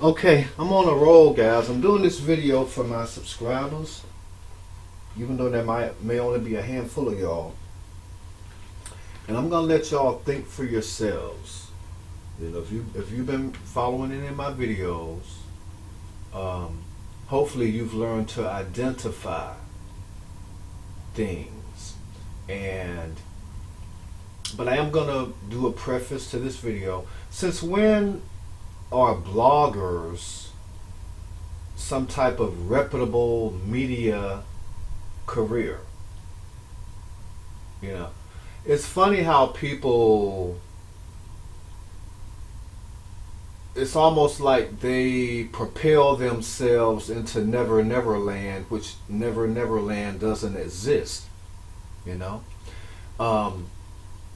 Okay, I'm on a roll, guys. I'm doing this video for my subscribers, even though there may only be a handful of y'all. And I'm gonna let y'all think for yourselves. You know, if you've been following any of my videos, hopefully you've learned to identify things. But I am gonna do a preface to this video. Since when are bloggers some type of reputable media career? You know, it's funny how people, it's almost like they propel themselves into Never Never Land, which Never Never Land doesn't exist. You know,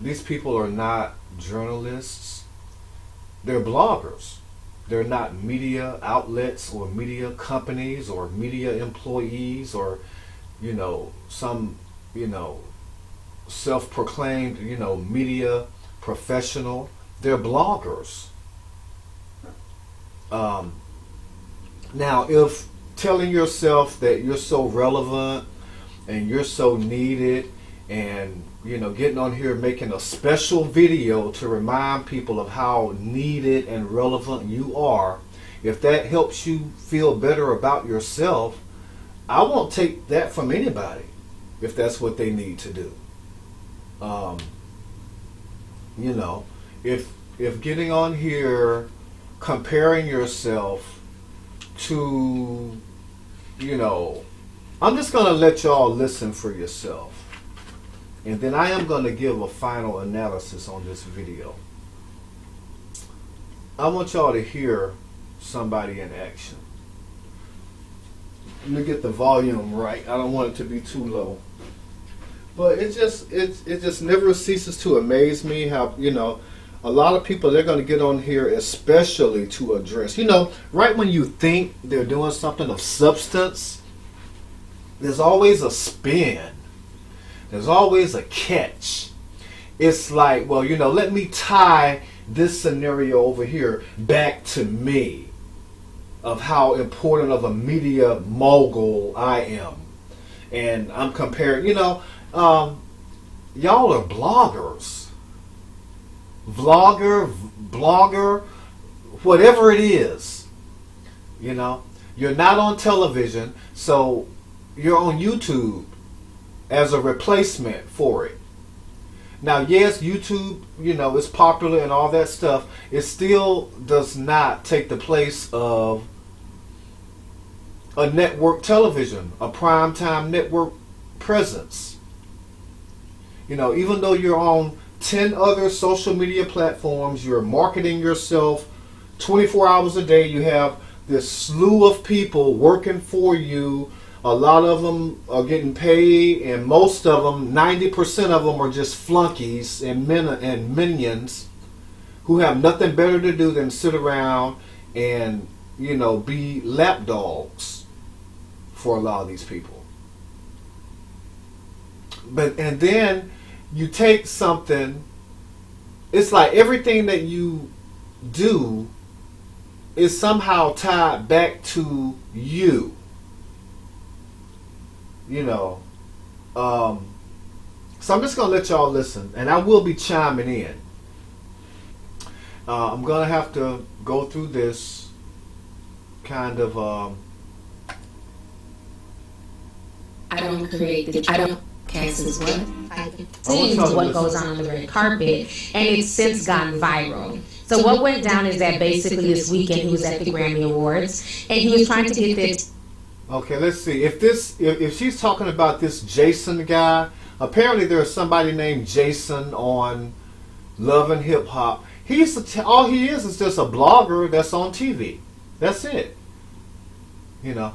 these people are not journalists, they're bloggers. They're not media outlets or media companies or media employees or, you know, some, you know, self-proclaimed, you know, media professional. They're bloggers. Now, if telling yourself that you're so relevant and you're so needed and, you know, getting on here making a special video to remind people of how needed and relevant you are, if that helps you feel better about yourself, I won't take that from anybody if that's what they need to do. You know, if getting on here comparing yourself to, you know, I'm just going to let y'all listen for yourself. And then I am going to give a final analysis on this video. I want y'all to hear somebody in action. Let me get the volume right. I don't want it to be too low. But it just never ceases to amaze me how, you know, a lot of people, they're going to get on here especially to address, you know, right when you think they're doing something of substance, there's always a spin. There's always a catch. It's like, well, you know, let me tie this scenario over here back to me, of how important of a media mogul I am. And I'm comparing, you know, y'all are bloggers. Blogger, whatever it is. You know, you're not on television, so you're on YouTube as a replacement for it. Now, yes, YouTube, you know, is popular and all that stuff. It still does not take the place of a network television, a primetime network presence. You know, even though you're on 10 other social media platforms, you're marketing yourself 24 hours a day, you have this slew of people working for you. A lot of them are getting paid, and most of them, 90% of them, are just flunkies and minions who have nothing better to do than sit around and, you know, be lapdogs for a lot of these people. And then you take something, it's like everything that you do is somehow tied back to you. You know, so I'm just going to let y'all listen, and I will be chiming in. I'm going to have to go through this kind of, I don't create this, I don't cast this what? Seems what goes on the red carpet, and it's since gone viral. So what went down is that basically this weekend he was at the Grammy Awards, and he was trying to get this. Okay, let's see. If she's talking about this Jason guy, apparently there's somebody named Jason on Love and Hip Hop. All he is just a blogger that's on TV. That's it. You know.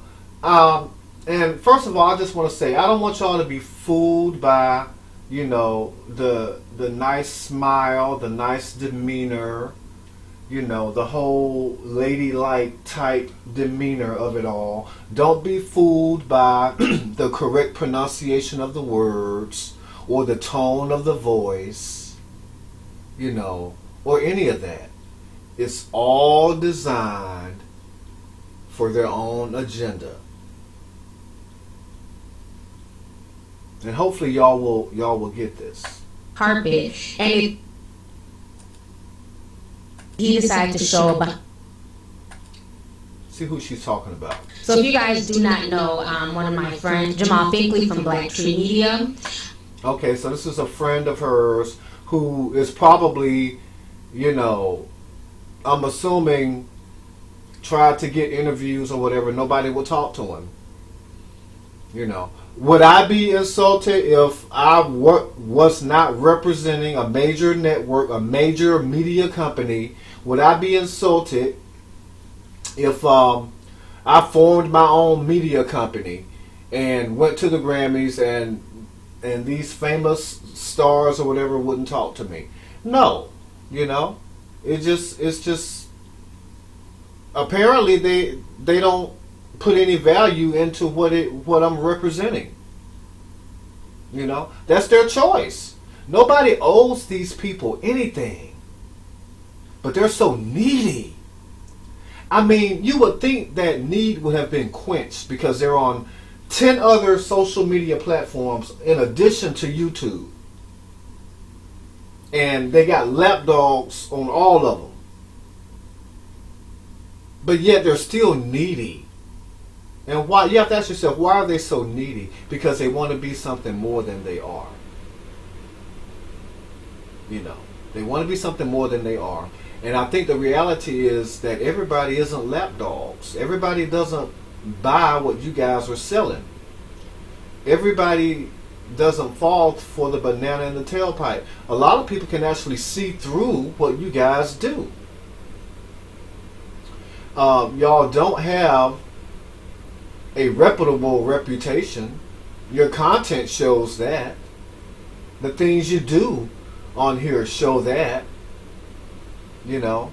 And first of all, I just want to say I don't want y'all to be fooled by, you know, the nice smile, the nice demeanor, you know, the whole ladylike type demeanor of it all. Don't be fooled by the correct pronunciation of the words or the tone of the voice, you know, or any of that. It's all designed for their own agenda. And hopefully y'all will get this. Carpet, and he decided to show about. See who she's talking about. So if you guys do not know, one of my friends, Jamal Finkley from Black Tree Media. Okay, so this is a friend of hers who is probably, you know, I'm assuming, tried to get interviews or whatever. Nobody will talk to him. You know, would I be insulted if I was not representing a major network, a major media company? Would I be insulted if I formed my own media company and went to the Grammys and these famous stars or whatever wouldn't talk to me? No, you know, it's just apparently they don't put any value into what I'm representing. You know, that's their choice. Nobody owes these people anything, but they're so needy. I mean, you would think that need would have been quenched because they're on 10 other social media platforms in addition to YouTube. And they got lapdogs on all of them. But yet they're still needy. And why? You have to ask yourself, why are they so needy? Because they want to be something more than they are. You know, they want to be something more than they are. And I think the reality is that everybody isn't lapdogs. Everybody doesn't buy what you guys are selling. Everybody doesn't fall for the banana in the tailpipe. A lot of people can actually see through what you guys do. Y'all don't have a reputable reputation. Your content shows that. The things you do on here show that. You know,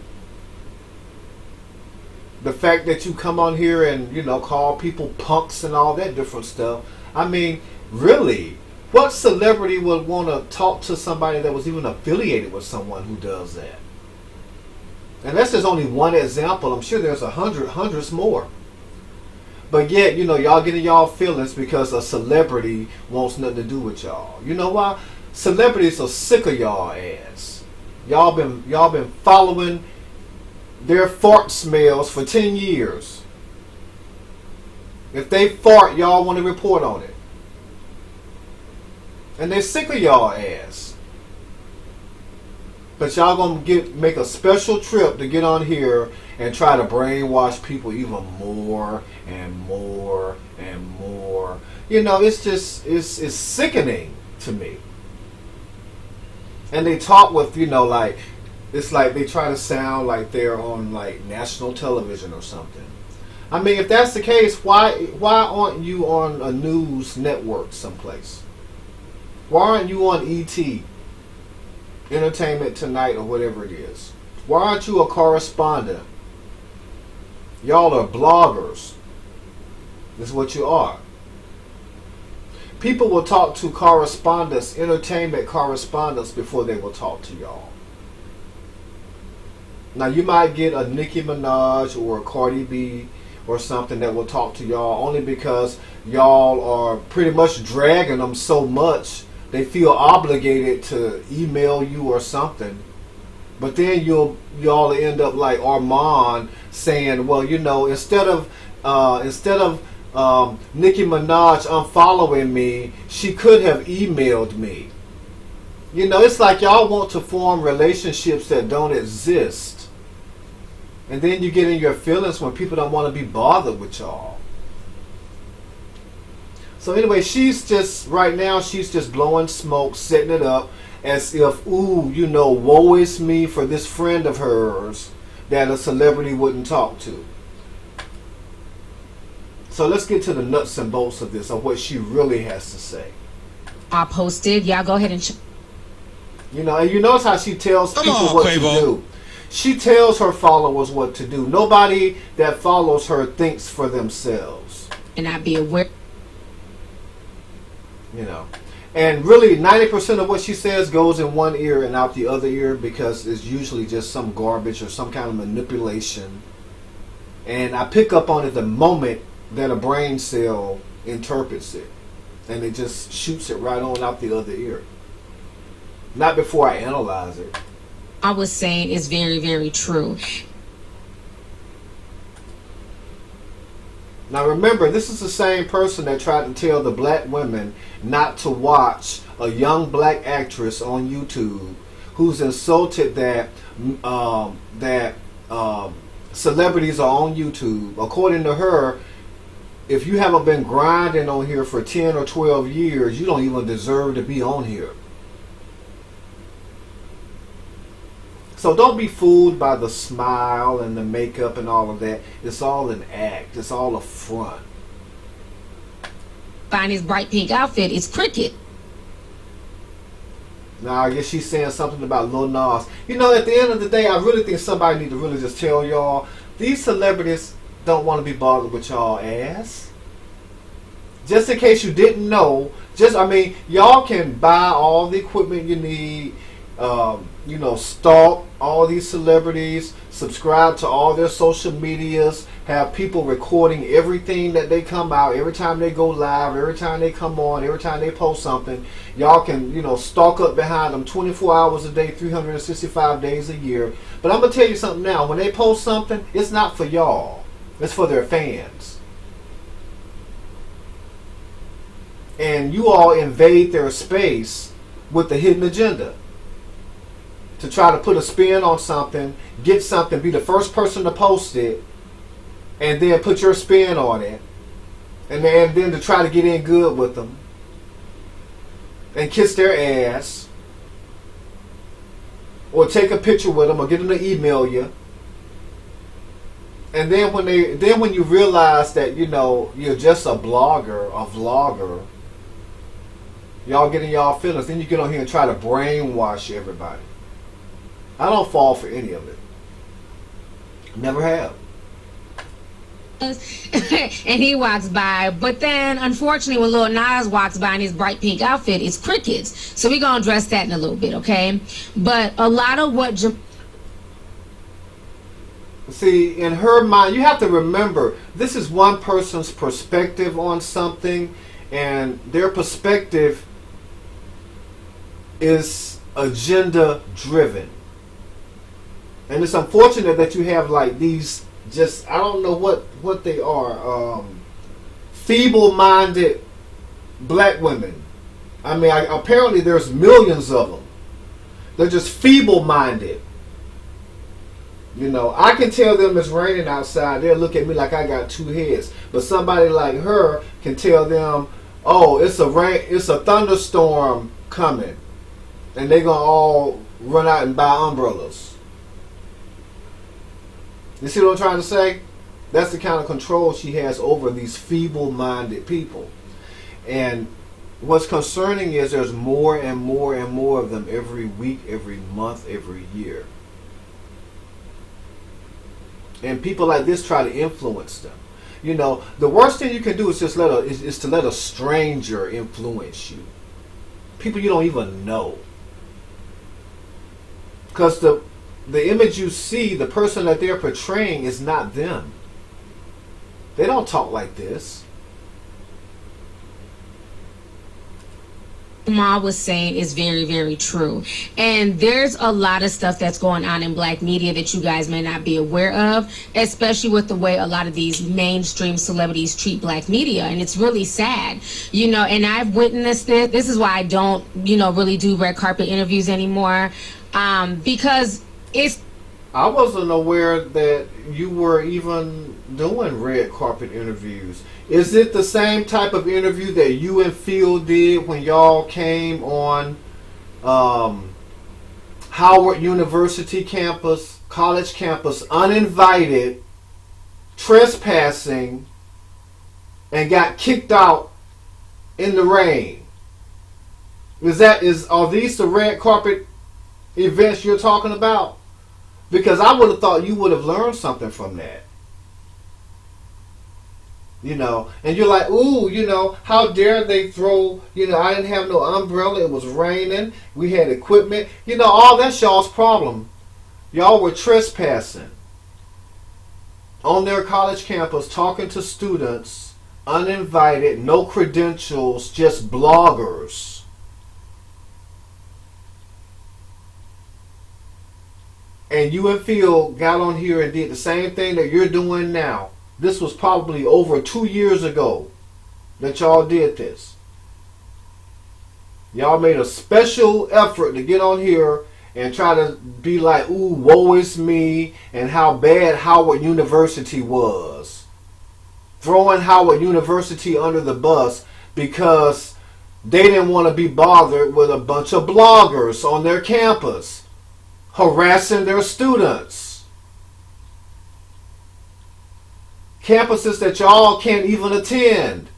the fact that you come on here and, you know, call people punks and all that different stuff. I mean, really, what celebrity would want to talk to somebody that was even affiliated with someone who does that? And that's just only one example. I'm sure there's hundreds more. But yet, you know, y'all getting y'all feelings because a celebrity wants nothing to do with y'all. You know why? Celebrities are sick of y'all ass. Y'all been following their fart smells for 10 years. If they fart, y'all want to report on it. And they're sick of y'all ass. But y'all gonna make a special trip to get on here and try to brainwash people even more and more and more. You know, it's sickening to me. And they talk with, you know, like, it's like they try to sound like they're on like national television or something. I mean, if that's the case, why aren't you on a news network someplace? Why aren't you on ET, Entertainment Tonight, or whatever it is? Why aren't you a correspondent? Y'all are bloggers. This is what you are. People will talk to correspondents, entertainment correspondents, before they will talk to y'all. Now, you might get a Nicki Minaj or a Cardi B or something that will talk to y'all only because y'all are pretty much dragging them so much they feel obligated to email you or something. But then y'all end up like Armand saying, well, you know, instead of Nicki Minaj unfollowing me, she could have emailed me. You know, it's like y'all want to form relationships that don't exist. And then you get in your feelings when people don't want to be bothered with y'all. So anyway, right now she's just blowing smoke, setting it up as if, ooh, you know, woe is me for this friend of hers that a celebrity wouldn't talk to. So let's get to the nuts and bolts of this, of what she really has to say. I posted. Y'all go ahead and... You know, and you notice how she tells people what to do. She tells her followers what to do. Nobody that follows her thinks for themselves. And I be aware. You know. And really, 90% of what she says goes in one ear and out the other ear because it's usually just some garbage or some kind of manipulation. And I pick up on it the moment that a brain cell interprets it. And it just shoots it right on out the other ear. Not before I analyze it. I was saying is very, very true. Now remember, this is the same person that tried to tell the black women not to watch a young black actress on YouTube who's insulted that celebrities are on YouTube. According to her, if you haven't been grinding on here for 10 or 12 years, you don't even deserve to be on here. So don't be fooled by the smile and the makeup and all of that. It's all an act. It's all a front. Find his bright pink outfit. It's cricket. Now, I guess she's saying something about Lil Nas. You know, at the end of the day, I really think somebody need to really just tell y'all, these celebrities don't want to be bothered with y'all ass. Just in case you didn't know, y'all can buy all the equipment you need, stalk all these celebrities, subscribe to all their social medias, have people recording everything that they come out, every time they go live, every time they come on, every time they post something. Y'all can, stalk up behind them 24 hours a day, 365 days a year. But I'm going to tell you something now. When they post something, it's not for y'all. It's for their fans. And you all invade their space with the hidden agenda. To try to put a spin on something, get something, be the first person to post it, and then put your spin on it, and then to try to get in good with them, and kiss their ass, or take a picture with them, or get them to email you, and then when you realize that you're just a blogger, a vlogger, y'all get in y'all feelings, then you get on here and try to brainwash everybody. I don't fall for any of it. Never have. And he walks by, but then unfortunately when Lil Nas walks by in his bright pink outfit, it's crickets. So we're gonna address that in a little bit, okay? But a lot of what see, in her mind, you have to remember, this is one person's perspective on something, and their perspective is agenda driven. And it's unfortunate that you have like these, just, I don't know what they are, feeble-minded black women. I mean, apparently there's millions of them. They're just feeble-minded. I can tell them it's raining outside. They'll look at me like I got two heads. But somebody like her can tell them, oh, it's a thunderstorm coming. And they're going to all run out and buy umbrellas. You see what I'm trying to say? That's the kind of control she has over these feeble-minded people. And what's concerning is there's more and more and more of them every week, every month, every year. And people like this try to influence them. The worst thing you can do is just to let a stranger influence you. People you don't even know. Because the image you see, the person that they're portraying is not them. They don't talk like this. Ma was saying is very, very true. And there's a lot of stuff that's going on in black media that you guys may not be aware of, especially with the way a lot of these mainstream celebrities treat black media. And it's really sad, and I've witnessed it. This is why I don't, really do red carpet interviews anymore, because I wasn't aware that you were even doing red carpet interviews. Is it the same type of interview that you and Phil did when y'all came on Howard University campus, college campus, uninvited, trespassing, and got kicked out in the rain? Are these the red carpet events you're talking about? Because I would have thought you would have learned something from that. And you're like, ooh, how dare they throw, I didn't have no umbrella, it was raining, we had equipment. All that's y'all's problem. Y'all were trespassing on their college campus talking to students, uninvited, no credentials, just bloggers. And you and Phil got on here and did the same thing that you're doing now. This was probably over 2 years ago that y'all did this. Y'all made a special effort to get on here and try to be like, ooh, woe is me, and how bad Howard University was. Throwing Howard University under the bus because they didn't want to be bothered with a bunch of bloggers on their campus harassing their students. Campuses that y'all can't even attend.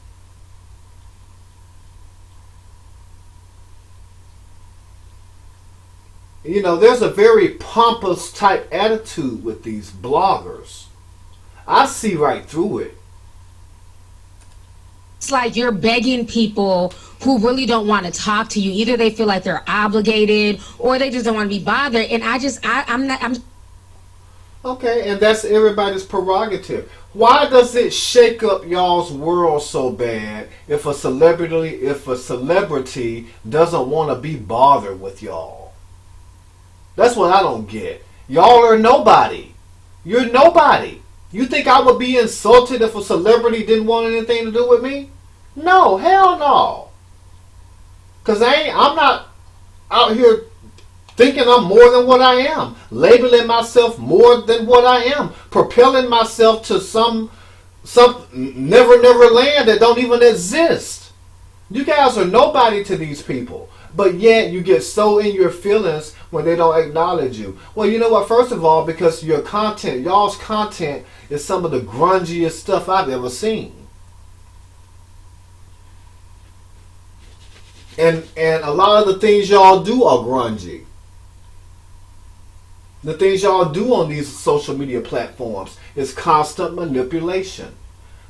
You know, there's a very pompous type attitude with these bloggers. I see right through it. It's like you're begging people who really don't want to talk to you. Either they feel like they're obligated or they just don't want to be bothered. And I'm Okay, and that's everybody's prerogative. Why does it shake up y'all's world so bad if a celebrity doesn't want to be bothered with y'all? That's what I don't get. Y'all are nobody. You're nobody. You think I would be insulted if a celebrity didn't want anything to do with me? No, hell no. Because I'm not out here thinking I'm more than what I am. Labeling myself more than what I am. Propelling myself to some never land that don't even exist. You guys are nobody to these people. But yet you get so in your feelings when they don't acknowledge you. Well, you know what? First of all, because your content, y'all's content is some of the grungiest stuff I've ever seen. And a lot of the things y'all do are grungy. The things y'all do on these social media platforms is constant manipulation,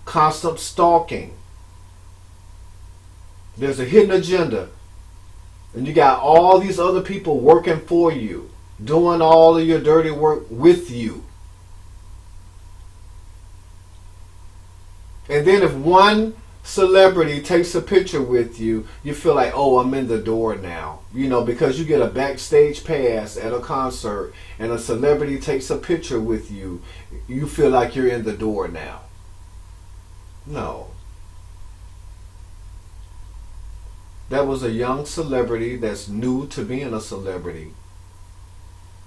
constant stalking. There's a hidden agenda. And you got all these other people working for you, doing all of your dirty work with you. And then if one celebrity takes a picture with you, you feel like, oh, I'm in the door now. You know, because you get a backstage pass at a concert and a celebrity takes a picture with you, you feel like you're in the door now. No. That was a young celebrity that's new to being a celebrity.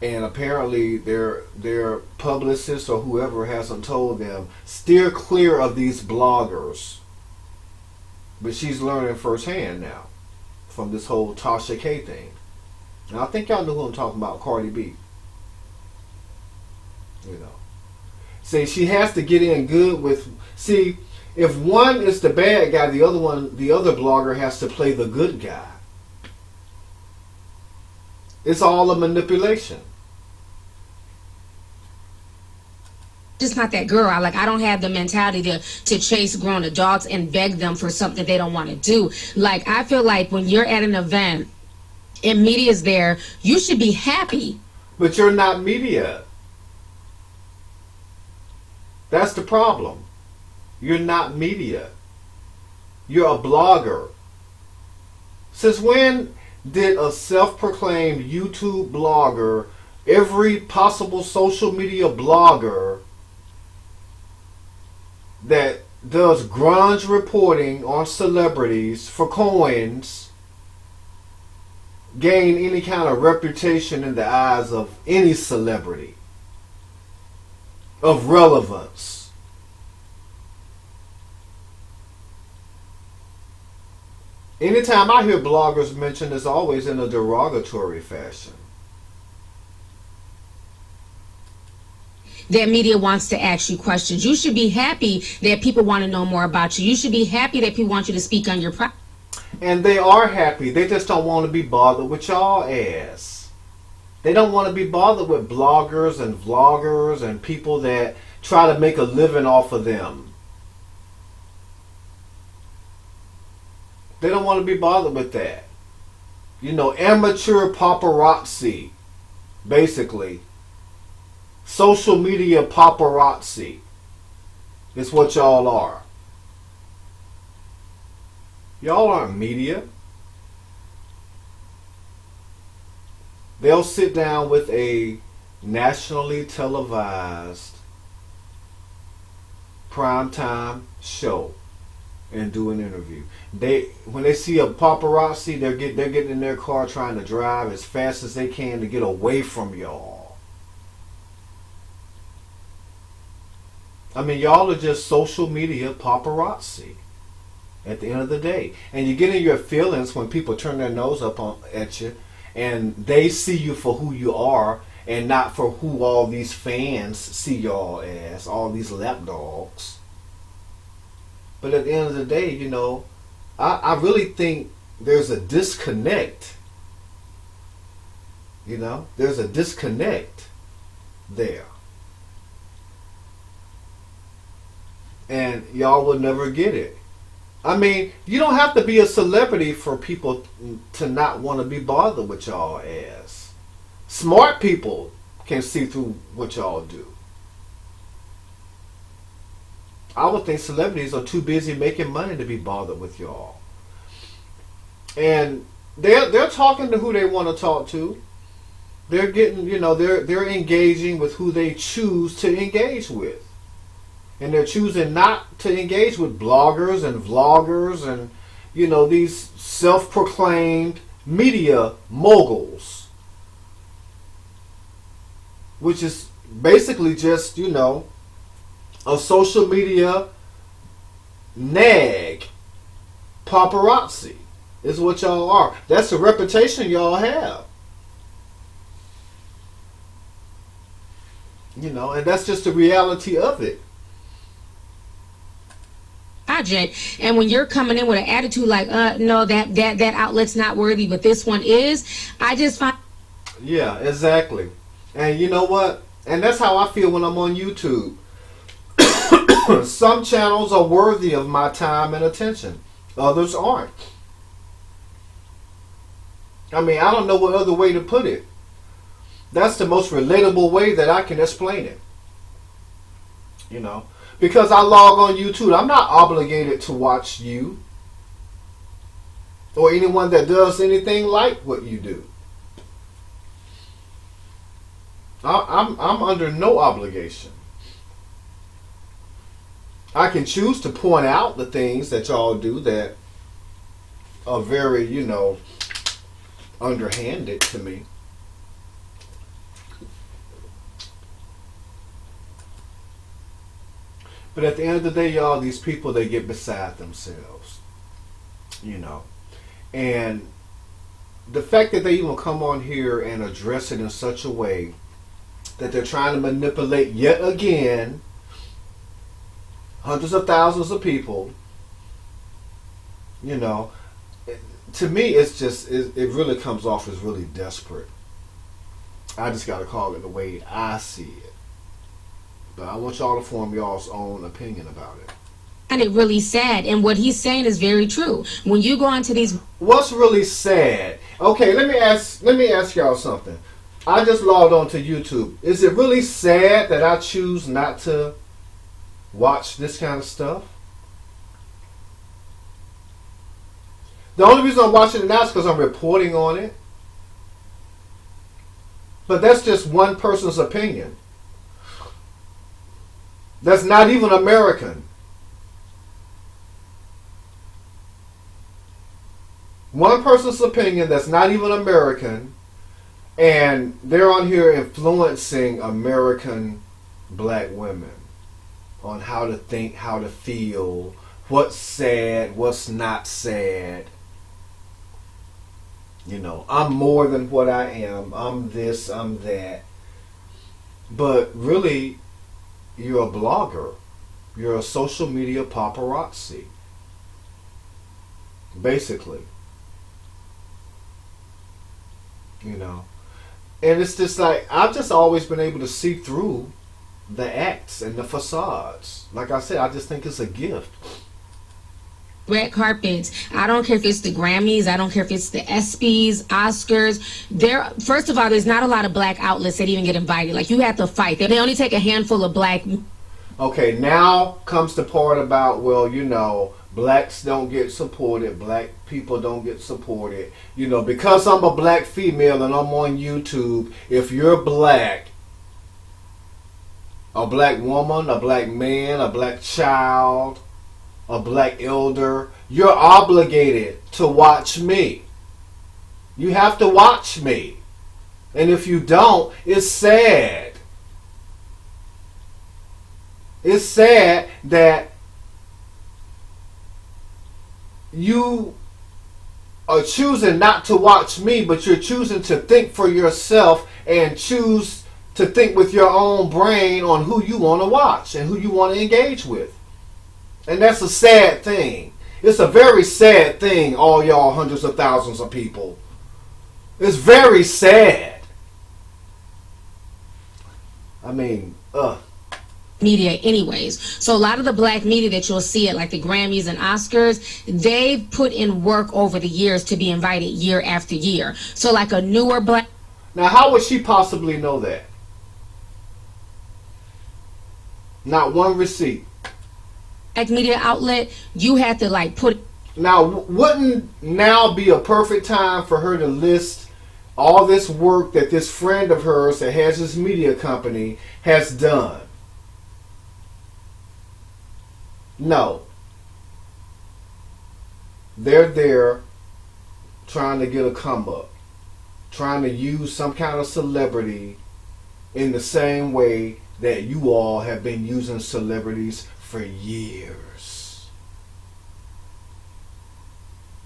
And apparently their publicist or whoever hasn't told them, steer clear of these bloggers. But she's learning firsthand now from this whole Tasha K thing. And I think y'all know who I'm talking about, Cardi B. You know. See, she has to get in good with... See, if one is the bad guy, the other blogger has to play the good guy. It's all a manipulation. just not that girl. I don't have the mentality to chase grown adults and beg them for something they don't want to do. Like, I feel like when you're at an event and media's there, you should be happy. But you're not media. That's the problem. You're not media. You're a blogger. Since when did a self-proclaimed YouTube blogger, every possible social media blogger that does grunge reporting on celebrities for coins, gain any kind of reputation in the eyes of any celebrity of relevance? Anytime I hear bloggers mentioned, it's always in a derogatory fashion. That media wants to ask you questions. You should be happy that people want to know more about you. You should be happy that people want you to speak on your product. And they are happy. They just don't want to be bothered with y'all ass. They don't want to be bothered with bloggers and vloggers and people that try to make a living off of them. They don't want to be bothered with that. You know, amateur paparazzi, basically. Social media paparazzi. It's what y'all are. Y'all aren't media. They'll sit down with a nationally televised primetime show and do an interview. When they see a paparazzi, they're getting in their car trying to drive as fast as they can to get away from y'all. I mean, y'all are just social media paparazzi at the end of the day. And you get in your feelings when people turn their nose up at you and they see you for who you are and not for who all these fans see y'all as, all these lapdogs. But at the end of the day, you know, I really think there's a disconnect. You know, there's a disconnect there. And y'all will never get it. I mean, you don't have to be a celebrity for people to not want to be bothered with y'all as. Smart people can see through what y'all do. I would think celebrities are too busy making money to be bothered with y'all. And they're talking to who they want to talk to. They're getting, you know, they're engaging with who they choose to engage with. And they're choosing not to engage with bloggers and vloggers and, you know, these self-proclaimed media moguls. Which is basically just, you know, a social media nag. Paparazzi is what y'all are. That's the reputation y'all have. You know, and that's just the reality of it. Project, and when you're coming in with an attitude like, no, that outlet's not worthy, but this one is, I just find. Yeah, exactly. And you know what? And that's how I feel when I'm on YouTube. Some channels are worthy of my time and attention. Others aren't. I mean, I don't know what other way to put it. That's the most relatable way that I can explain it. You know? Because I log on YouTube, I'm not obligated to watch you. Or anyone that does anything like what you do. I'm under no obligation. I can choose to point out the things that y'all do that are very, you know, underhanded to me. But at the end of the day, y'all, these people, they get beside themselves. You know. And the fact that they even come on here and address it in such a way that they're trying to manipulate yet again hundreds of thousands of people, you know, to me, it's just, it really comes off as really desperate. I just got to call it the way I see it. But I want y'all to form y'all's own opinion about it. And it really sad, and what he's saying is very true. When you go onto these, what's really sad? Okay, let me ask y'all something. I just logged on to YouTube. Is it really sad that I choose not to watch this kind of stuff? The only reason I'm watching it now is because I'm reporting on it. But that's just one person's opinion. That's not even American. One person's opinion that's not even American, and they're on here influencing American black women on how to think, how to feel, what's sad, what's not sad. You know, I'm more than what I am. I'm this, I'm that. But really, you're a blogger. You're a social media paparazzi. Basically. You know. And it's just like, I've just always been able to see through the acts and the facades. Like I said, I just think it's a gift. red carpets, I don't care if it's the Grammys, I don't care if it's the ESPYs, Oscars. There, first of all, there's not a lot of black outlets that even get invited. Like, you have to fight. They only take a handful of black. Okay, now comes the part about, well, blacks don't get supported, black people don't get supported. Because I'm a black female and I'm on YouTube, if you're black, a black woman, a black man, a black child, a black elder, you're obligated to watch me. You have to watch me. And if you don't, it's sad. It's sad that you are choosing not to watch me, but you're choosing to think for yourself and choose to think with your own brain on who you want to watch and who you want to engage with. And that's a sad thing. It's a very sad thing, all y'all hundreds of thousands of people. It's very sad. I mean, media anyways. So a lot of the black media that you'll see at like the Grammys and Oscars, they've put in work over the years to be invited year after year. So like a newer black... Now how would she possibly know that? Not one receipt. Black media outlet, you had to like put... Now, wouldn't now be a perfect time for her to list all this work that this friend of hers that has this media company has done? No. They're there trying to get a come up, trying to use some kind of celebrity in the same way that you all have been using celebrities for years.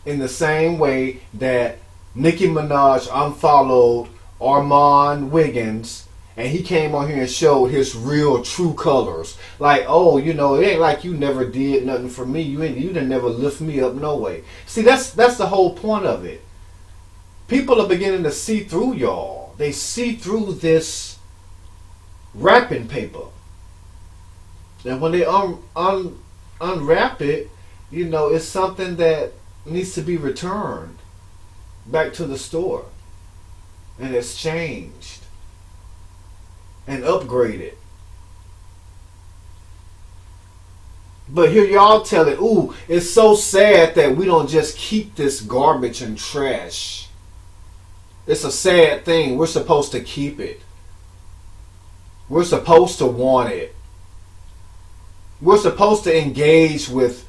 In the same way that Nicki Minaj unfollowed Armand Wiggins and he came on here and showed his real true colors. Like, oh, it ain't like you never did nothing for me. You didn't never lift me up no way. See, that's the whole point of it. People are beginning to see through y'all. They see through this wrapping paper. And when they unwrap it, it's something that needs to be returned back to the store and exchanged and upgraded. But here y'all tell it, ooh, it's so sad that we don't just keep this garbage and trash. It's a sad thing. We're supposed to keep it. We're supposed to want it. We're supposed to engage with,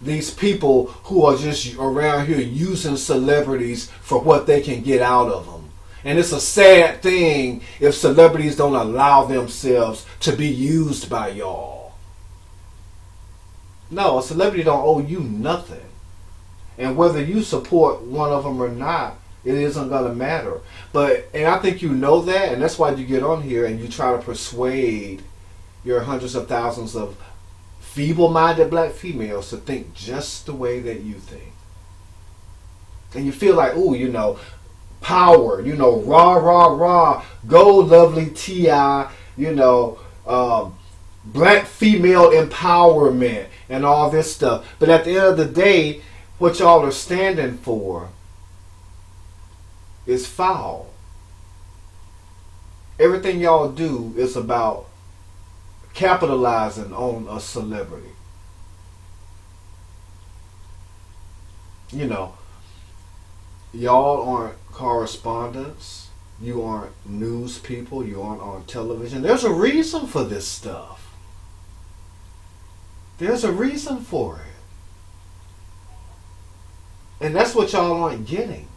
these people who are just around here using celebrities for what they can get out of them. And it's a sad thing if celebrities don't allow themselves to be used by y'all. No, a celebrity don't owe you nothing. And whether you support one of them or not, it isn't going to matter. And I think you know that, and that's why you get on here and you try to persuade your hundreds of thousands of feeble-minded black females to think just the way that you think. And you feel like, ooh, power, rah, rah, rah, go Lovelytitv, black female empowerment and all this stuff. But at the end of the day, what y'all are standing for is foul. Everything y'all do is about capitalizing on a celebrity. Y'all aren't correspondents. You aren't news people. You aren't on television. There's a reason for this stuff. There's a reason for it. And that's what y'all aren't getting.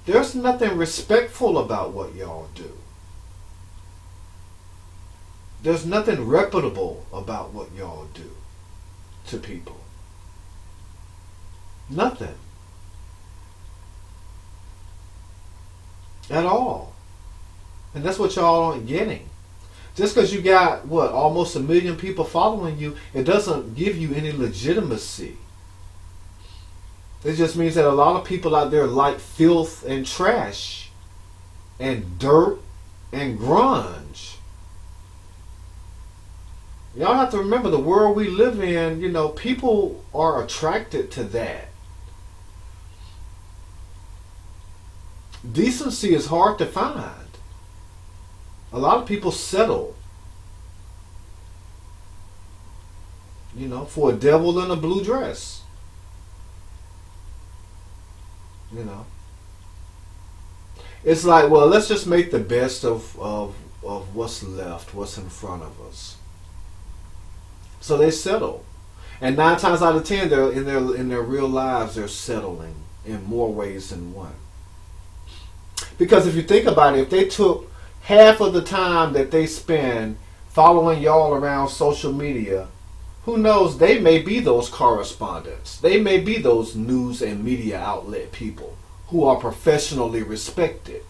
There's nothing respectful about what y'all do. There's nothing reputable about what y'all do to people. Nothing. At all. And that's what y'all aren't getting. Just because you got, almost 1 million people following you, it doesn't give you any legitimacy. It just means that a lot of people out there like filth and trash and dirt and grunge. Y'all have to remember the world we live in, people are attracted to that. decency is hard to find. A lot of people settle, for a devil in a blue dress. It's like, well, let's just make the best of what's left, what's in front of us. So they settle, and 9 times out of 10, they're in their real lives, they're settling in more ways than one. Because if you think about it, if they took half of the time that they spend following y'all around social media, who knows, they may be those correspondents. They may be those news and media outlet people who are professionally respected.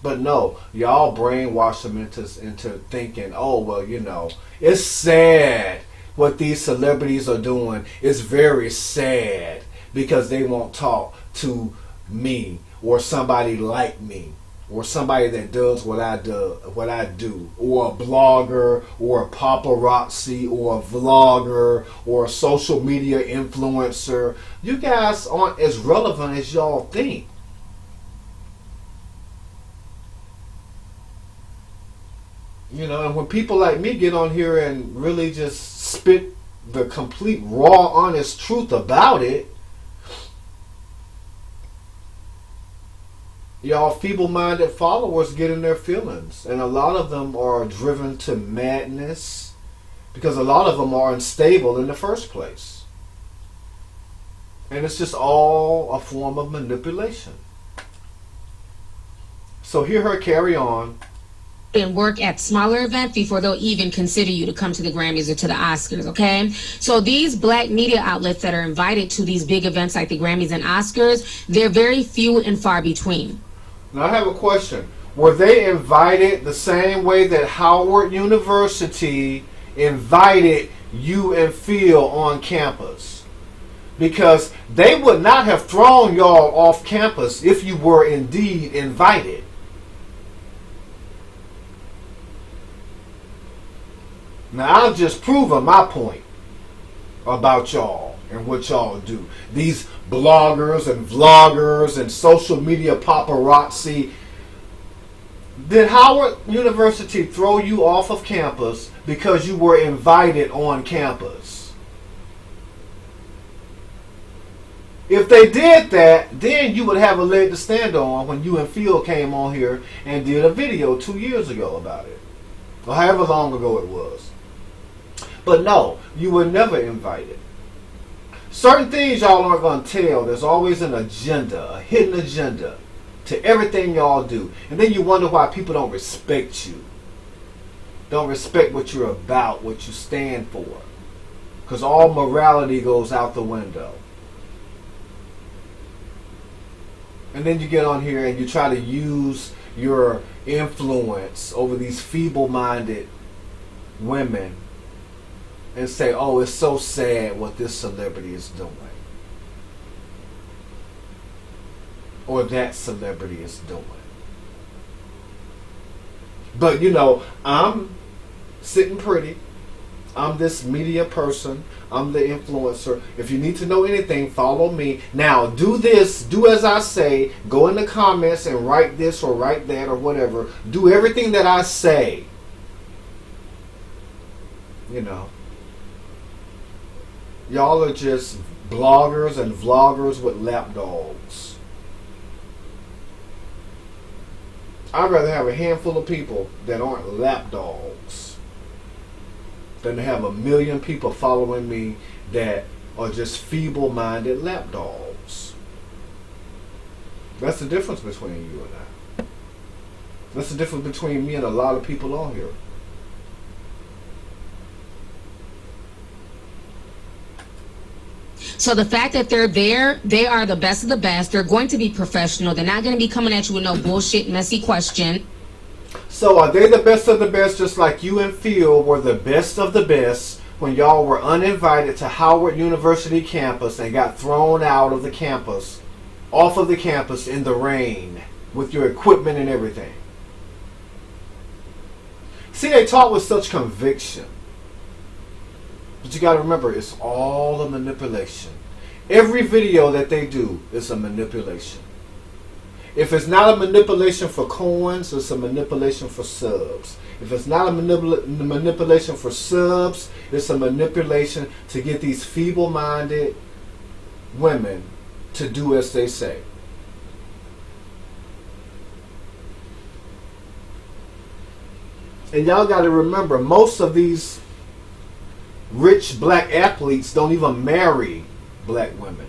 But no, y'all brainwash them into thinking, oh, well, it's sad what these celebrities are doing. It's very sad because they won't talk to me or somebody like me or somebody that does what I do, or a blogger or a paparazzi or a vlogger or a social media influencer. You guys aren't as relevant as y'all think. And when people like me get on here and really just spit the complete raw, honest truth about it, y'all feeble-minded followers get in their feelings. And a lot of them are driven to madness because a lot of them are unstable in the first place. And it's just all a form of manipulation. So hear her carry on. And work at smaller events before they'll even consider you to come to the Grammys or to the Oscars, okay? So these black media outlets that are invited to these big events like the Grammys and Oscars, they're very few and far between. Now I have a question. Were they invited the same way that Howard University invited you and Phil on campus? Because they would not have thrown y'all off campus if you were indeed invited. Now I'm just proving my point about y'all and what y'all do. These bloggers and vloggers and social media paparazzi. Did Howard University throw you off of campus because you were invited on campus? If they did that, then you would have a leg to stand on when you and Phil came on here and did a video 2 years ago about it. Or however long ago it was. But no, you were never invited. Certain things y'all aren't going to tell. There's always an agenda, a hidden agenda to everything y'all do. And then you wonder why people don't respect you. Don't respect what you're about, what you stand for. Because all morality goes out the window. And then you get on here and you try to use your influence over these feeble-minded women and say, oh, it's so sad what this celebrity is doing. Or that celebrity is doing. But I'm sitting pretty. I'm this media person. I'm the influencer. If you need to know anything, follow me. Now, do this. Do as I say. Go in the comments and write this or write that or whatever. Do everything that I say. Y'all are just bloggers and vloggers with lapdogs. I'd rather have a handful of people that aren't lapdogs than to have 1 million people following me that are just feeble-minded lapdogs. That's the difference between you and I. That's the difference between me and a lot of people on here. So the fact that they're there, they are the best of the best. They're going to be professional. They're not going to be coming at you with no bullshit, messy question. So are they the best of the best, just like you and Phil were the best of the best when y'all were uninvited to Howard University campus and got thrown out of the campus, off of the campus in the rain with your equipment and everything? See, they talk with such conviction. But you got to remember, it's all a manipulation. Every video that they do is a manipulation. If it's not a manipulation for coins, it's a manipulation for subs. If it's not a manipulation for subs, it's a manipulation to get these feeble-minded women to do as they say. And y'all got to remember, most of these rich black athletes don't even marry black women.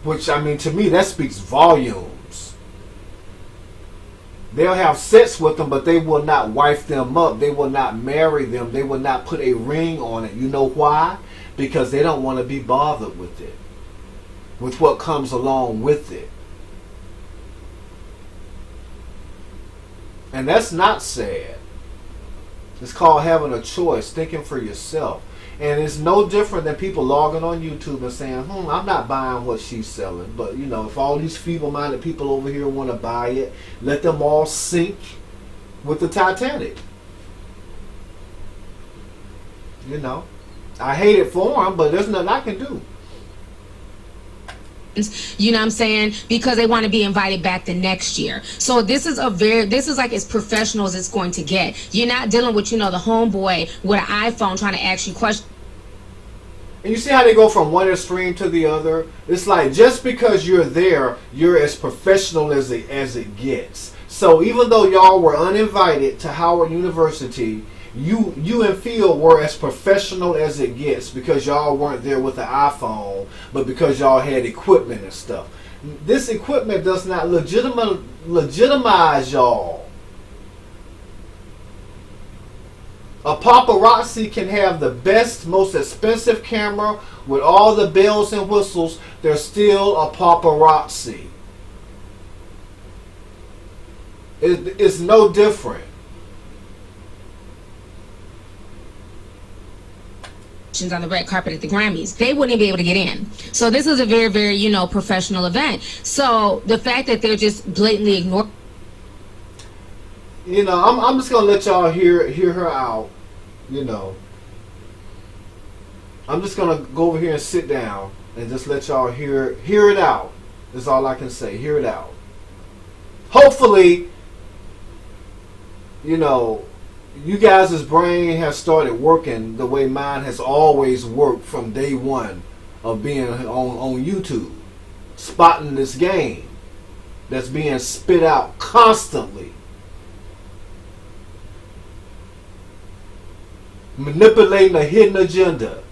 Which, I mean, to me, that speaks volumes. They'll have sex with them, but they will not wife them up. They will not marry them. They will not put a ring on it. You know why? Because they don't want to be bothered with it. With what comes along with it. And that's not sad. It's called having a choice, thinking for yourself. And it's no different than people logging on YouTube and saying, I'm not buying what she's selling. But, you know, if all these feeble-minded people over here want to buy it, let them all sink with the Titanic. You know, I hate it for them, but there's nothing I can do. You know what I'm saying? Because they want to be invited back the next year. So this is like as professional as it's going to get. You're not dealing with, you know, the homeboy with an iPhone trying to ask you questions. And you see how they go from one extreme to the other? It's like, just because you're there, you're as professional as it gets. So even though y'all were uninvited to Howard University, you and Phil were as professional as it gets, because y'all weren't there with the iPhone, but because y'all had equipment and stuff. This equipment does not legitimize y'all. A paparazzi can have the best, most expensive camera with all the bells and whistles. They're still a paparazzi. It's no different. On the red carpet at the Grammys, they wouldn't be able to get in. So this is a very, very, you know, professional event. So the fact that they're just blatantly ignoring, you know, I'm just gonna let y'all hear her out. You know, I'm just gonna go over here and sit down and just let y'all hear it out. That's all I can say. Hear it out. Hopefully, you know, you guys' brain has started working the way mine has always worked from day one of being on YouTube. Spotting this game that's being spit out constantly. Manipulating a hidden agenda.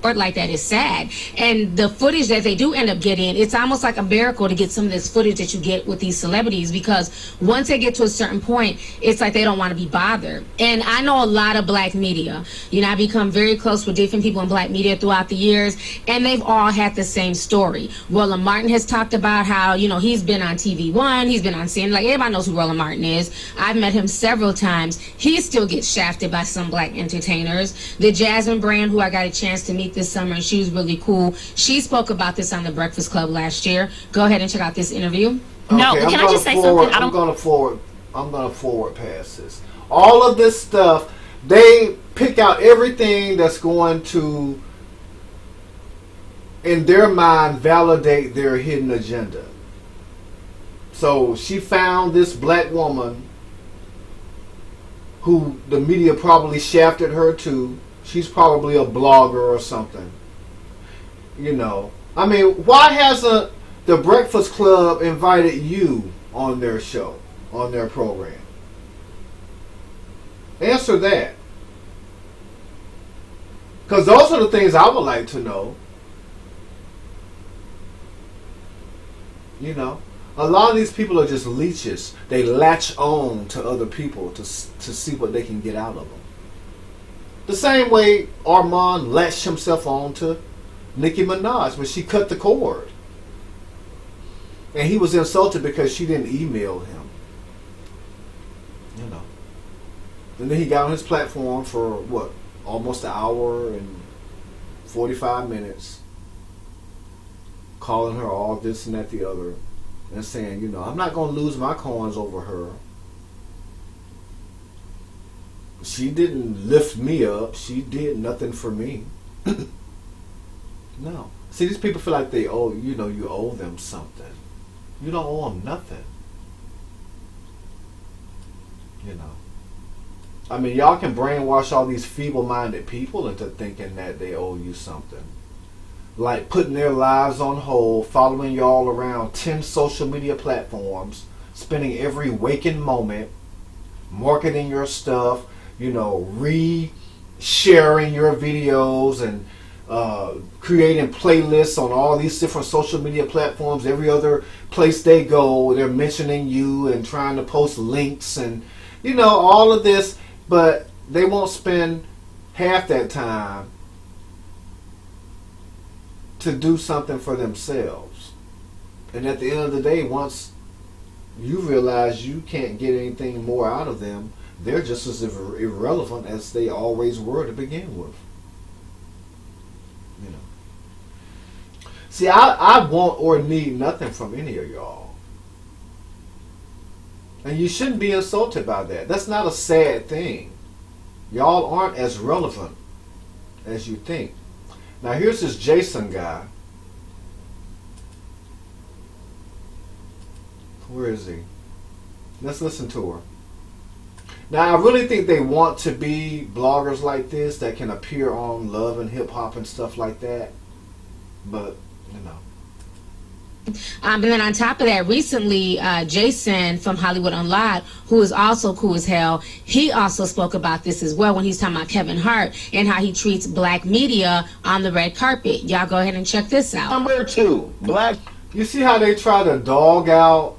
like that is sad. And the footage that they do end up getting, it's almost like a miracle to get some of this footage that you get with these celebrities, because once they get to a certain point, it's like they don't want to be bothered. And I know a lot of black media. You know, I've become very close with different people in black media throughout the years, and they've all had the same story. Roland Martin has talked about how, you know, he's been on TV One, he's been on CNN, like everybody knows who Roland Martin is. I've met him several times. He still gets shafted by some black entertainers. The Jasmine Brand, who I got a chance to meet this summer, and she was really cool. She spoke about this on the Breakfast Club last year. Go ahead and check out this interview. No, okay, can I just say something? I'm gonna forward past this. All of this stuff, they pick out everything that's going to, in their mind, validate their hidden agenda. So she found this black woman who the media probably shafted her to. She's probably a blogger or something. You know, I mean, why hasn't the Breakfast Club invited you on their show, on their program? Answer that. Because those are the things I would like to know. You know, a lot of these people are just leeches. They latch on to other people to see what they can get out of them. The same way Armand latched himself on to Nicki Minaj when she cut the cord. And he was insulted because she didn't email him. You know. And then he got on his platform for, what, almost an hour and 45 minutes, calling her all this and that the other, and saying, you know, I'm not going to lose my coins over her. She didn't lift me up. She did nothing for me. No. See, these people feel like they owe, you owe them something. You don't owe them nothing. I mean, y'all can brainwash all these feeble-minded people into thinking that they owe you something. Like putting their lives on hold, following y'all around 10 social media platforms, spending every waking moment, marketing your stuff, re-sharing your videos and creating playlists on all these different social media platforms. Every other place they go, they're mentioning you and trying to post links and, all of this. But they won't spend half that time to do something for themselves. And at the end of the day, once you realize you can't get anything more out of them, they're just as irrelevant as they always were to begin with. See, I want or need nothing from any of y'all. And you shouldn't be insulted by that. That's not a sad thing. Y'all aren't as relevant as you think. Now here's this Jason guy. Where is he? Let's listen to her. Now I really think they want to be bloggers like this that can appear on Love and Hip Hop and stuff like that. But, And then on top of that, recently, Jason from Hollywood Unlocked, who is also cool as hell, he also spoke about this as well when he's talking about Kevin Hart and how he treats black media on the red carpet. Y'all go ahead and check this out. Number 2, black. You see how they try to dog out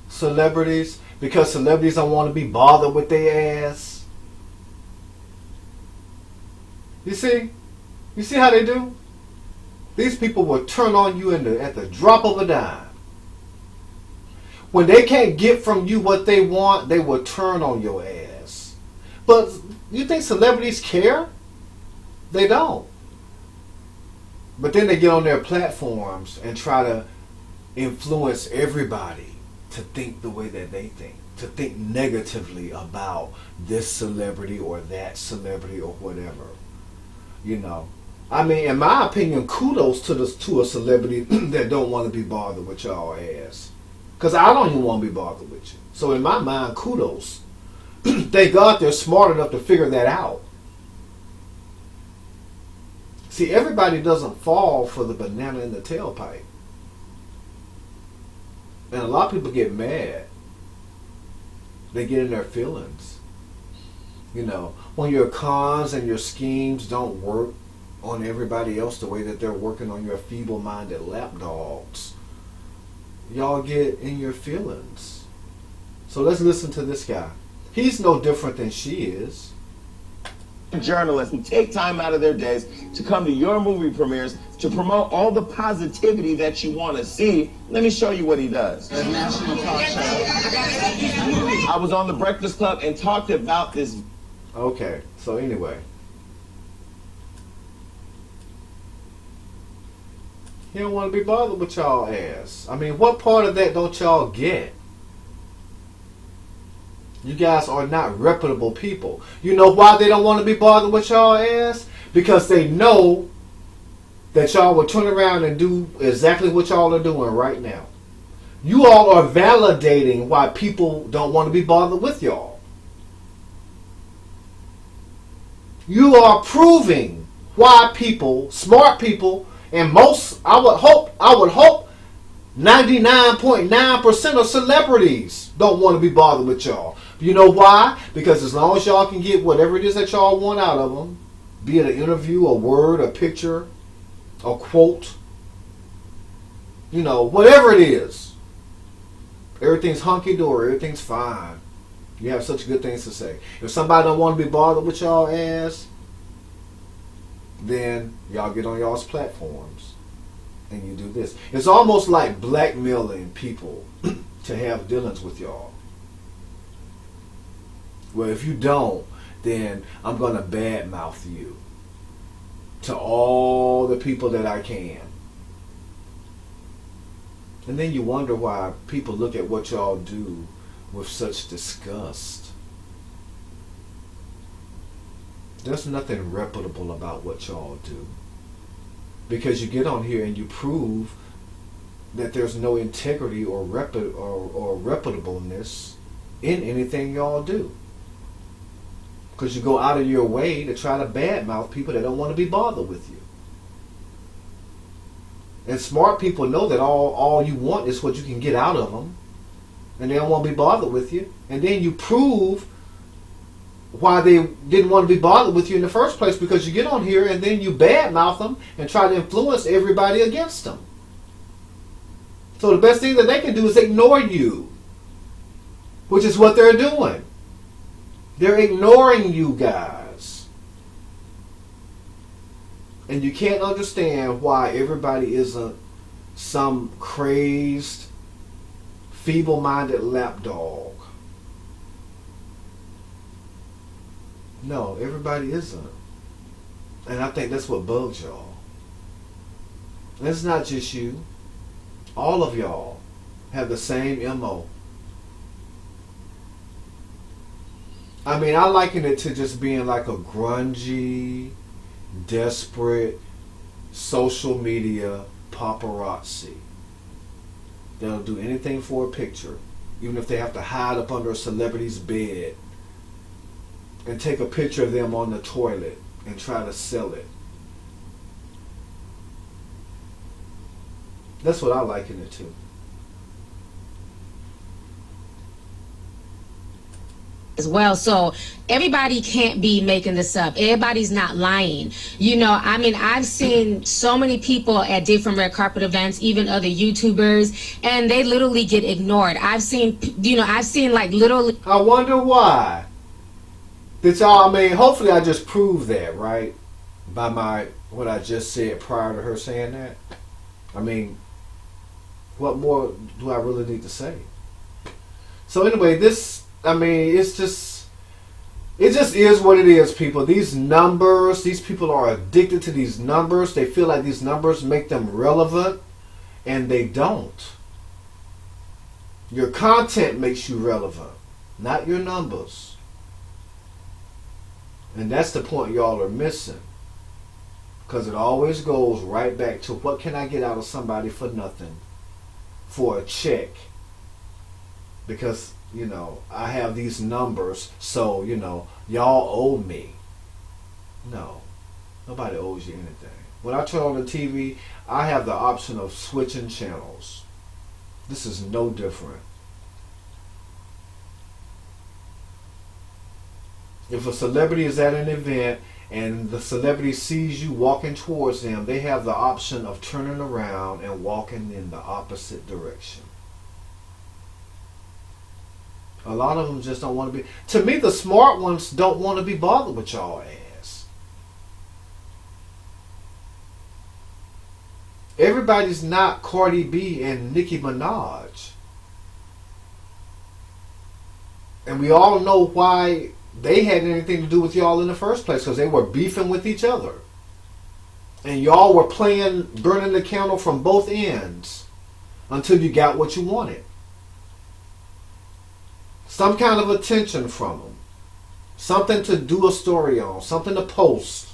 celebrities because celebrities don't want to be bothered with their ass? You see how they do? These people will turn on you at the drop of a dime. When they can't get from you what they want, they will turn on your ass. But you think celebrities care? They don't. But then they get on their platforms and try to influence everybody to think the way that they think. To think negatively about this celebrity or that celebrity or whatever. I mean, in my opinion, kudos to a celebrity that don't want to be bothered with y'all ass. Because I don't even want to be bothered with you. So in my mind, kudos. Thank God they're smart enough to figure that out. See, everybody doesn't fall for the banana in the tailpipe. And a lot of people get mad. They get in their feelings. When your cons and your schemes don't work on everybody else the way that they're working on your feeble-minded lapdogs, y'all get in your feelings. So let's listen to this guy. He's no different than she is. Journalists who take time out of their days to come to your movie premieres to promote all the positivity that you want to see. Let me show you what he does. The national talk show. I was on the Breakfast Club and talked about this. Okay, so anyway. He don't want to be bothered with y'all ass. I mean, what part of that don't y'all get? You guys are not reputable people. You know why they don't want to be bothered with y'all ass? Because they know that y'all will turn around and do exactly what y'all are doing right now. You all are validating why people don't want to be bothered with y'all. You are proving why people, smart people, and most, I would hope 99.9% of celebrities don't want to be bothered with y'all. You know why? Because as long as y'all can get whatever it is that y'all want out of them, be it an interview, a word, a picture, a quote, whatever it is, everything's hunky-dory, everything's fine. You have such good things to say. If somebody don't want to be bothered with y'all ass, then y'all get on y'all's platforms and you do this. It's almost like blackmailing people to have dealings with y'all. Well, if you don't, then I'm going to badmouth you to all the people that I can. And then you wonder why people look at what y'all do with such disgust. There's nothing reputable about what y'all do. Because you get on here and you prove that there's no integrity or reputableness in anything y'all do. Because you go out of your way to try to badmouth people that don't want to be bothered with you. And smart people know that all you want is what you can get out of them. And they don't want to be bothered with you. And then you prove why they didn't want to be bothered with you in the first place, because you get on here and then you badmouth them and try to influence everybody against them. So the best thing that they can do is ignore you, which is what they're doing. They're ignoring you guys. And you can't understand why everybody isn't some crazed, feeble-minded lapdog. No, everybody isn't. And I think that's what bugs y'all. And it's not just you. All of y'all have the same MO. I mean, I liken it to just being like a grungy, desperate social media paparazzi. They'll do anything for a picture, even if they have to hide up under a celebrity's bed and take a picture of them on the toilet and try to sell it. That's what I liken it to. As well, so everybody can't be making this up. Everybody's not lying. You know, I mean, I've seen so many people at different red carpet events, even other YouTubers, and they literally get ignored. I've seen like literally. I wonder why. Did y'all? I mean, hopefully, I just proved that, right? By what I just said prior to her saying that. I mean, what more do I really need to say? So anyway, I mean, it just is what it is, people. These numbers, these people are addicted to these numbers. They feel like these numbers make them relevant, and they don't. Your content makes you relevant, not your numbers. And that's the point y'all are missing. Because it always goes right back to, what can I get out of somebody for nothing? For a check. Because, you know, I have these numbers, so, you know, y'all owe me. No. Nobody owes you anything. When I turn on the TV, I have the option of switching channels. This is no different. If a celebrity is at an event and the celebrity sees you walking towards them, they have the option of turning around and walking in the opposite direction. A lot of them just don't want to be. To me, the smart ones don't want to be bothered with y'all ass. Everybody's not Cardi B and Nicki Minaj. And we all know why they had anything to do with y'all in the first place, because they were beefing with each other. And y'all were burning the candle from both ends until you got what you wanted. Some kind of attention from them. Something to do a story on. Something to post.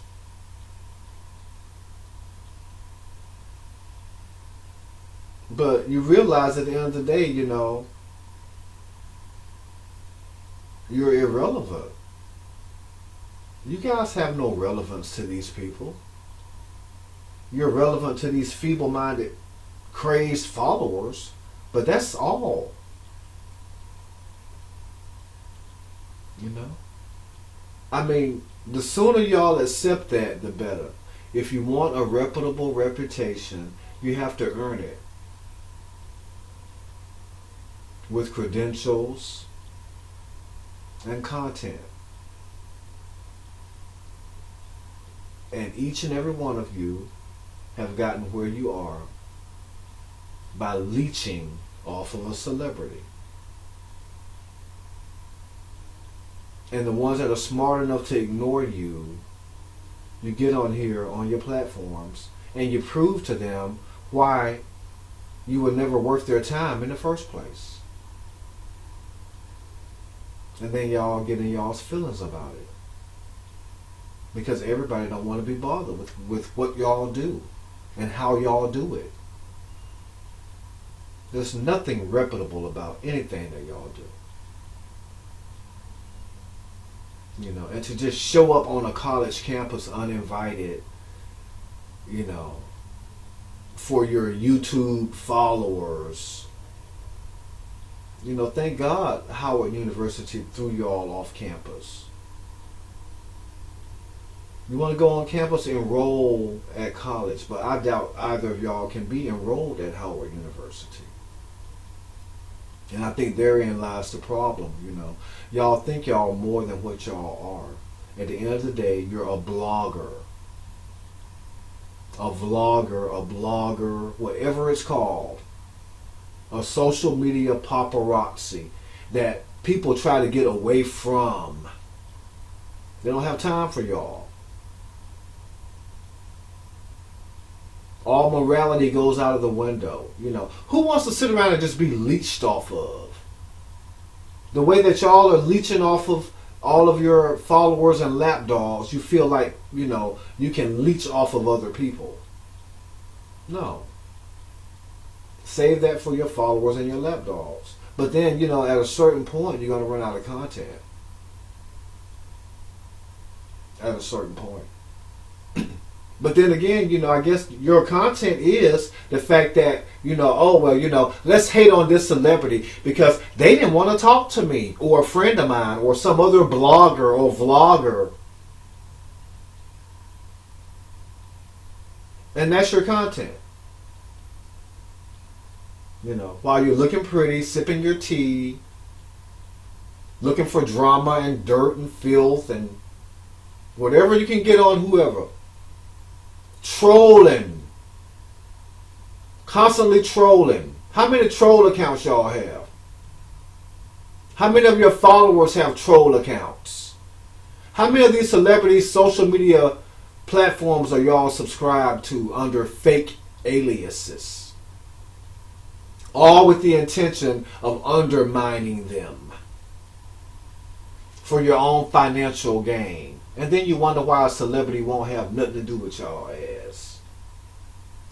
But you realize at the end of the day, you know, you're irrelevant. You guys have no relevance to these people. You're relevant to these feeble-minded, crazed followers, but that's all. You know? I mean, the sooner y'all accept that, the better. If you want a reputable reputation, you have to earn it. With credentials and content. And each and every one of you have gotten where you are by leeching off of a celebrity. And the ones that are smart enough to ignore you, you get on here on your platforms and you prove to them why you were never worth their time in the first place. And then y'all get in y'all's feelings about it. Because everybody don't want to be bothered with what y'all do and how y'all do it. There's nothing reputable about anything that y'all do. You know, and to just show up on a college campus uninvited, you know, for your YouTube followers. You know, thank God Howard University threw y'all off campus. You want to go on campus, enroll at college, but I doubt either of y'all can be enrolled at Howard University. And I think therein lies the problem, you know. Y'all think y'all more than what y'all are. At the end of the day, you're a blogger. A vlogger, a blogger, whatever it's called. A social media paparazzi that people try to get away from. They don't have time for y'all. All morality goes out of the window. You know, who wants to sit around and just be leeched off of? The way that y'all are leeching off of all of your followers and lapdogs, you feel like, you know, you can leech off of other people. No. Save that for your followers and your lapdogs. But then, you know, at a certain point, you're going to run out of content. At a certain point. But then again, you know, I guess your content is the fact that, you know, oh, well, you know, let's hate on this celebrity because they didn't want to talk to me or a friend of mine or some other blogger or vlogger. And that's your content. You know, while you're looking pretty, sipping your tea, looking for drama and dirt and filth and whatever you can get on whoever. Trolling. Constantly trolling. How many troll accounts y'all have? How many of your followers have troll accounts? How many of these celebrities' social media platforms are y'all subscribed to under fake aliases? All with the intention of undermining them for your own financial gain. And then you wonder why a celebrity won't have nothing to do with y'all ass.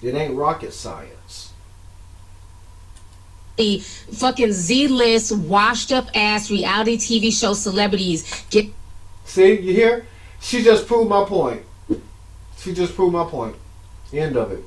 It ain't rocket science. The fucking Z-list, washed up ass reality TV show celebrities get. See, you hear? She just proved my point. She just proved my point. End of it.